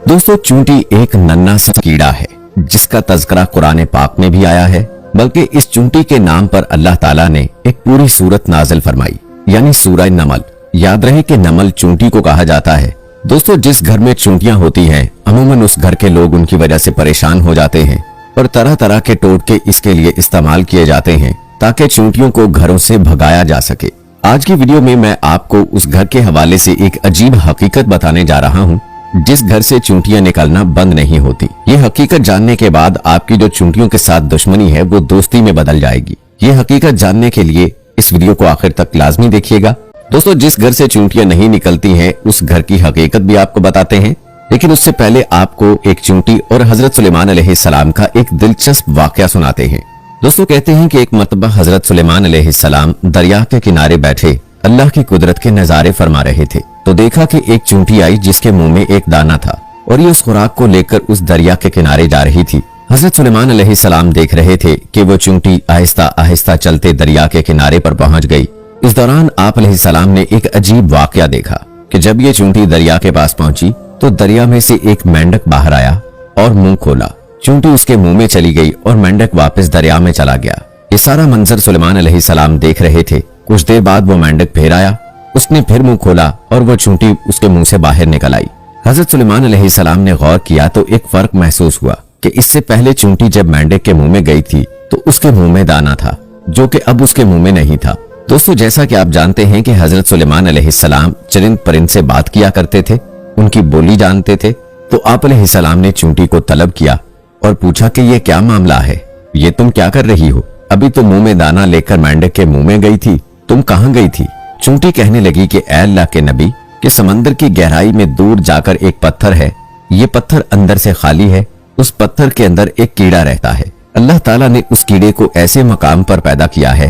दोस्तों चूंटी एक नन्हा सा कीड़ा है जिसका तज़किरा कुरान पाक में भी आया है, बल्कि इस चूंटी के नाम पर अल्लाह ताला ने एक पूरी सूरत नाजिल फरमाई, यानी सूरह नमल। याद रहे कि नमल चूंटी को कहा जाता है। दोस्तों जिस घर में चूंटियां होती हैं, अमूमन उस घर के लोग उनकी वजह से परेशान हो जाते हैं और तरह तरह के टोटके इसके लिए इस्तेमाल किए जाते हैं ताकि चूंटियों को घरों से भगाया जा सके। आज की वीडियो में मैं आपको उस घर के हवाले से एक अजीब हकीकत बताने जा रहा हूँ जिस घर से चूंटियां निकलना बंद नहीं होती। ये हकीकत जानने के बाद आपकी जो चूंटियों के साथ दुश्मनी है वो दोस्ती में बदल जाएगी। ये हकीकत जानने के लिए इस वीडियो को आखिर तक लाजमी देखिएगा। दोस्तों जिस घर से चूंटियां नहीं निकलती हैं उस घर की हकीकत भी आपको बताते हैं, लेकिन उससे पहले आपको एक चूंटी और हजरत सुलेमान अलैहिस्सलाम का एक दिलचस्प वाकया सुनाते हैं। दोस्तों कहते हैं कि एक मरतबा हजरत सुलेमान अलैहिस्सलाम दरिया के किनारे बैठे अल्लाह की कुदरत के नजारे फरमा रहे थे तो देखा कि एक चूंटी आई जिसके मुंह में एक दाना था और ये उस खुराक को लेकर उस दरिया के किनारे जा रही थी। हजरत सुलेमान अलैहिस्सलाम देख रहे थे कि वो चूंटी आहिस्ता आहिस्ता चलते दरिया के किनारे पर पहुंच गई। इस दौरान आप अलैहिस्सलाम ने एक अजीब वाकया देखा कि जब ये चूंटी दरिया के पास पहुंची तो दरिया में से एक मेंढक बाहर आया और मुंह खोला। चूंटी उसके मुंह में चली गई और मेंढक वापस दरिया में चला गया। ये सारा मंजर सुलेमान अलैहिस्सलाम देख रहे थे। कुछ देर बाद वो मेंढक फिर आया, उसने फिर मुंह खोला और वो चूंटी उसके मुंह से बाहर निकल आई। हजरत सुलेमान अलैहिस्सलाम ने गौर किया तो एक फर्क महसूस हुआ कि इससे पहले चूंटी जब मेंढक के मुंह में गई थी तो उसके मुंह में दाना था जो कि अब उसके मुंह में नहीं था। दोस्तों जैसा कि आप जानते हैं कि हजरत सुलेमान अलैहिस्सलाम चरिंद परिंद से बात किया करते थे, उनकी बोली जानते थे, तो आप अलैहिस्सलाम ने चूंटी को तलब किया और पूछा कि ये क्या मामला है, ये तुम क्या कर रही हो? अभी तो मुंह में दाना लेकर मेंढक के मुंह में गई थी, तुम कहाँ गई थी? चूंटी कहने लगी कि ऐ अल्लाह के नबी कि समंदर की गहराई में दूर जाकर एक पत्थर है, ये पत्थर अंदर से खाली है, उस पत्थर के अंदर एक कीड़ा रहता है। अल्लाह ताला ने उस कीड़े को ऐसे मकाम पर पैदा किया है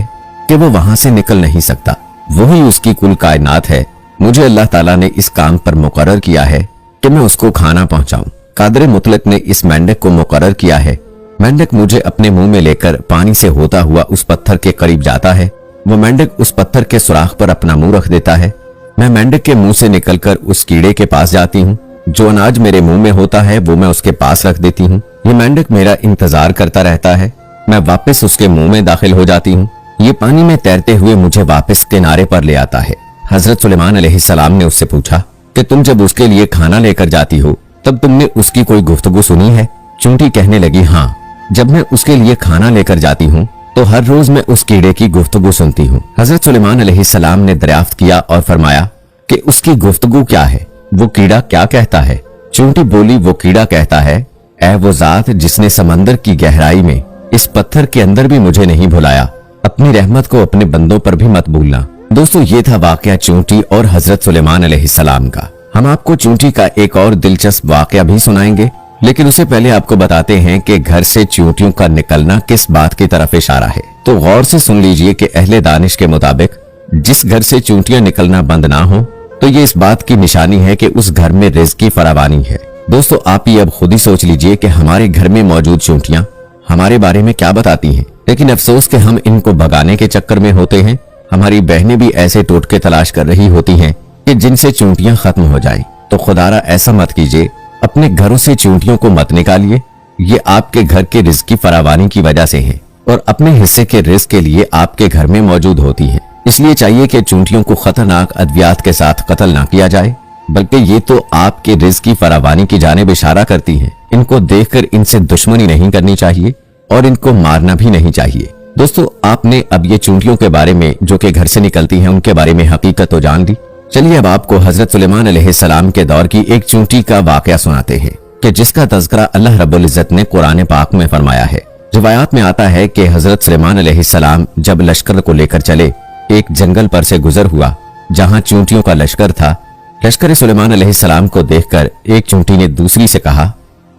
कि वो वहां से निकल नहीं सकता, वही उसकी कुल कायनात है। मुझे अल्लाह ताला ने इस काम पर मुकर्रर किया है कि मैं उसको खाना पहुंचाऊं। कादर मुतलक ने इस मेंढक को मुकर्रर किया है। मेंढक मुझे अपने मुंह में लेकर पानी से होता हुआ उस पत्थर के करीब जाता है। वो मेंढक उस पत्थर के सुराख पर अपना मुंह रख देता है। मैं मेंढक के मुंह से निकलकर उस कीड़े के पास जाती हूँ। जो अनाज मेरे मुंह में होता है वो मैं उसके पास रख देती हूँ। ये मेंढक मेरा इंतजार करता रहता है। मैं वापस उसके मुंह में दाखिल हो जाती हूँ। ये पानी में तैरते हुए मुझे वापस किनारे पर ले आता है। हजरत सुलेमान अलैहिस्सलाम ने उससे पूछा कि तुम जब उसके लिए खाना लेकर जाती हो तब तुमने उसकी कोई गुफ्तगू सुनी है? चूंटी कहने लगी, हाँ, जब मैं उसके लिए खाना लेकर जाती हूँ तो हर रोज मैं उस कीड़े की गुफ्तगू सुनती हूँ। हजरत सुलेमान अलैहिस्सलाम ने दरियाफ्त किया और फरमाया कि उसकी गुफ्तगू क्या है, वो कीड़ा क्या कहता है? चूंटी बोली, वो कीड़ा कहता है, ऐ वो जात जिसने समंदर की गहराई में इस पत्थर के अंदर भी मुझे नहीं भुलाया, अपनी रहमत को अपने बंदों पर भी मत भूलना। दोस्तों ये था वाकया चूंटी और हजरत सुलेमान अलैहिस्सलाम का। हम आपको चूंटी का एक और दिलचस्प वाकया भी सुनाएंगे, लेकिन उससे पहले आपको बताते हैं कि घर से चूंटियों का निकलना किस बात की तरफ इशारा है। तो गौर से सुन लीजिए कि अहले दानिश के मुताबिक जिस घर से चूंटियां निकलना बंद ना हो तो ये इस बात की निशानी है कि उस घर में रिज़्क़ की फरावानी है। दोस्तों आप ये अब खुद ही सोच लीजिए कि हमारे घर में मौजूद चूंटियां हमारे बारे में क्या बताती हैं, लेकिन अफसोस कि हम इनको भगाने के चक्कर में होते हैं। हमारी बहनें भी ऐसे टोटके तलाश कर रही होती हैं कि जिनसे चूंटियां खत्म हो जाएं। तो खुदारा ऐसा मत कीजिए, अपने घरों से चूंटियों को मत निकालिए। ये आपके घर के रिज़्क़ की फरावानी की वजह से है और अपने हिस्से के रिज़्क़ के लिए आपके घर में मौजूद होती है। इसलिए चाहिए कि चूंटियों को खतरनाक अद्वियात के साथ कत्ल ना किया जाए, बल्कि ये तो आपके रिज़्क़ की फरावानी की जानिब इशारा करती हैं। इनको देखकर इनसे दुश्मनी नहीं करनी चाहिए और इनको मारना भी नहीं चाहिए। दोस्तों आपने अब ये चूंटियों के बारे में जो कि घर से निकलती हैं उनके बारे में हकीकत तो जान ली। चलिए अब आपको हजरत सुलेमान अलैहिस्सलाम के दौर की एक चूंटी का वाकया सुनाते हैं कि जिसका तज़किरा अल्लाह रब्बुल इज़्ज़त ने कुरान पाक में फरमाया है। रिवायात में आता है कि हजरत सुलेमान अलैहिस्सलाम जब लश्कर को लेकर चले, एक जंगल पर से गुजर हुआ जहां चूंटियों का लश्कर था। लश्कर सुलेमान अलैहिस्सलाम को देखकर एक चूंटी ने दूसरी से कहा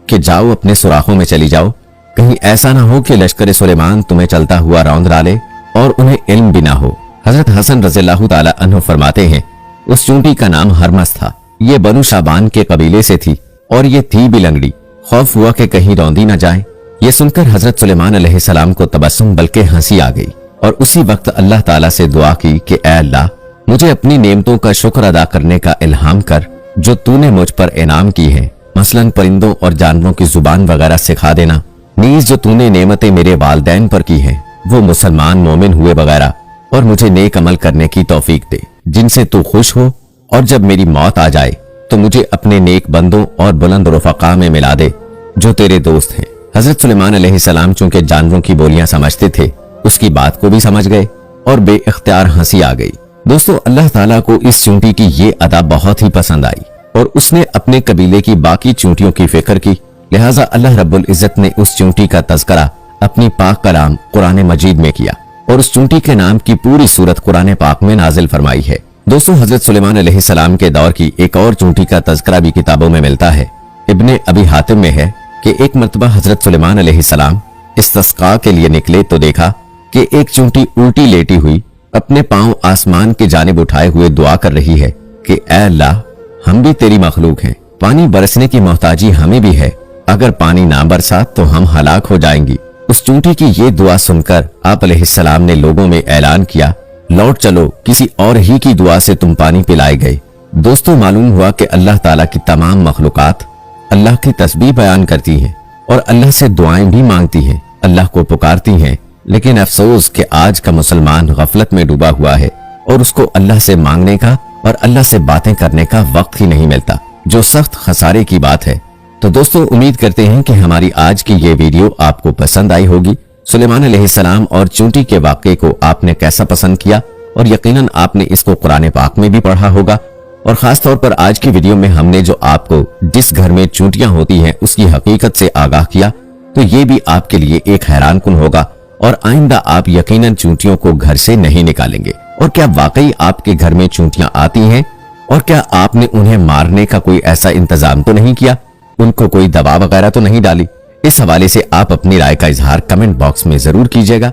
कि जाओ अपने सुराखों में चली जाओ, कहीं ऐसा ना हो कि लश्कर सुलेमान तुम्हें चलता हुआ रौंद डाले और उन्हें इल्म भी ना हो। हजरत हसन रज़ियल्लाहु ताला अन्हु फरमाते हैं उस चूंटी का नाम हरमस था। ये बनु शाबान के कबीले से थी और ये थी भी लंगड़ी। खौफ हुआ कि कहीं रौंदी न जाए। ये सुनकर हजरत सुलेमान अलैहिस्सलाम को तबस्सुम बल्कि हंसी आ गई और उसी वक्त अल्लाह ताला से दुआ की कि ऐ अल्लाह मुझे अपनी नेमतों का शुक्र अदा करने का इल्हाम कर जो तूने मुझ पर इनाम की है। मसलन परिंदों और जानवरों की जुबान वगैरह सिखा देना। नीज जो तूने नेमतें मेरे वालदैन पर की हैं, वो मुसलमान मोमिन हुए वगैरह, और मुझे नेक अमल करने की तौफीक दे जिनसे तू खुश हो, और जब मेरी मौत आ जाए तो मुझे अपने नेक बंदों और बुलंद रफ़क़ा में मिला दे जो तेरे दोस्त हैं। हजरत सुलेमान अलैहिस्सलाम चूंकि जानवरों की बोलियां समझते थे, उसकी बात को भी समझ गए और बेइख्तियार हंसी आ गई। दोस्तों, अल्लाह ताला को इस चूंटी की ये अदा बहुत ही पसंद आई और उसने अपने कबीले की बाकी चूंटियों की फिक्र की। लिहाजा अल्लाह रब्बुल इज्जत ने उस चूंटी का तज़किरा अपनी पाक कलाम कुरान मजीद में किया और उस चूंटी के नाम की पूरी सूरत कुरान पाक में नाजिल फरमाई है। दोस्तों, हजरत सुलेमान अलैहिस्सलाम के दौर की एक और चूंटी का तज़किरा भी किताबों में मिलता है। इब्ने अबी हातिम में है कि एक मर्तबा हजरत सुलेमान अलैहिस्सलाम इस्तिस्का के लिए निकले तो देखा कि एक चूंटी उल्टी लेटी हुई अपने पांव आसमान की जानिब उठाए हुए दुआ कर रही है कि ऐ अल्लाह, हम भी तेरी मखलूक हैं, पानी बरसने की मोहताजी हमें भी है, अगर पानी ना बरसा तो हम हलाक हो जाएंगी। उस चूंटी की ये दुआ सुनकर आप अलैहिस्सलाम ने लोगों में ऐलान किया, लौट चलो, किसी और ही की दुआ से तुम पानी पिलाए गए। दोस्तों, मालूम हुआ कि अल्लाह ताला की तमाम मखलूकात अल्लाह की तस्बीह बयान करती हैं और अल्लाह से दुआएं भी मांगती हैं, अल्लाह को पुकारती हैं। लेकिन अफसोस कि आज का मुसलमान गफलत में डूबा हुआ है और उसको अल्लाह से मांगने का और अल्लाह से बातें करने का वक्त ही नहीं मिलता, जो सख्त खसारे की बात है। तो दोस्तों, उम्मीद करते हैं कि हमारी आज की ये वीडियो आपको पसंद आई होगी। सुलेमान अलैहिस्सलाम और चूंटी के वाक़े को आपने कैसा पसंद किया, और यकीनन आपने इसको कुरान पाक में भी पढ़ा होगा। और खास तौर पर आज की वीडियो में हमने जो आपको जिस घर में चूंटियां होती हैं उसकी हकीकत से आगाह किया, तो ये भी आपके लिए एक हैरान कुन होगा और आइंदा आप यकीनन चूंटियों को घर से नहीं निकालेंगे। और क्या वाकई आपके घर में चूंटियां आती हैं, और क्या आपने उन्हें मारने का कोई ऐसा इंतजाम तो नहीं किया, उनको कोई दवा वगैरह तो नहीं डाली? इस हवाले से आप अपनी राय का इजहार कमेंट बॉक्स में जरूर कीजिएगा।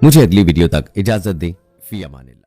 मुझे अगली वीडियो तक इजाजत दें। फी अमानिल्लाह।